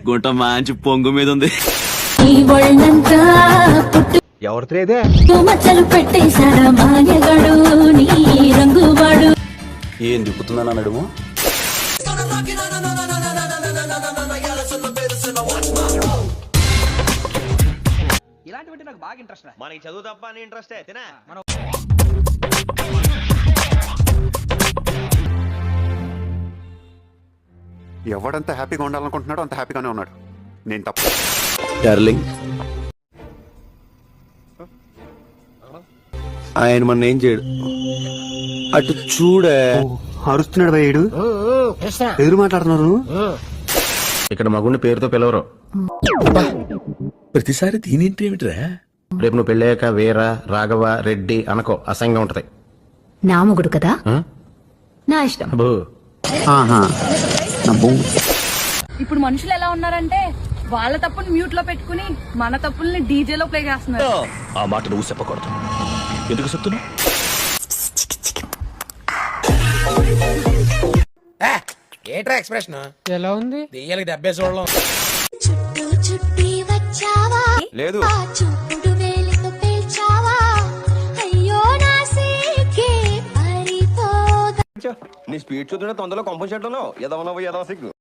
గుంట మంచి పొంగు మీద ఉంది. ఎవరిదే మచ్చలు పెట్టేశాడా మాయగాడు నీ రంగువాడు. ఏం దిక్కుతుందని అన్నాడు. ఇలాంటివంటే నాకు బాగా ఇంట్రెస్ట్. మనకి చదువు తప్ప అని ఇంట్రెస్టే తినా. ఎవడంత హ్యాపీగా ఉండాలనుకుంటున్నాడో అంత హ్యాపీగానే ఉన్నాడు. నేను తప్ప డార్లింగ్, ఆయన మన ఏం చేయడు. అటు చూడే అరుస్తున్నాడు భయ్యుడు. ఎదురు మాట్లాడుతున్నారు. ఇక్కడ మగుడిని పేరుతో పిలవరు. ప్రతిసారి దీనింటి ఏమిట్రా? రేపు నువ్వు పెళ్ళాక వీర, రాఘవ, రెడ్డి అనకో, అసహ్యంగా ఉంటది. నా మొగుడు కదా, నా ఇష్టం. అబ్బో, ఇప్పుడు మనుషులు ఎలా ఉన్నారంటే వాళ్ళ తప్పుని మ్యూట్ లో పెట్టుకుని మన తప్పుల్ని డీజేలో ప్లే చేస్తున్నారు. ఆ మాట నువ్వు చెప్పకూడదు. ఎందుకు చెప్తున్నా? ఏట్రా ఎక్స్ప్రెషన్ ఎలా ఉంది? దెయ్యాలకి దెబ్బే చూడడం. చుట్టూ చుట్టి వచ్చావా, లేదు చూపుడు వేలితో పేల్చావా, అయ్యో నా సీకే పరిపోదా. నీ స్పీడ్ చూస్తుంటే తొందరలో కంపోజ్ చేయడంలో ఎదవనవ్వు ఎదవ సిగ్గు.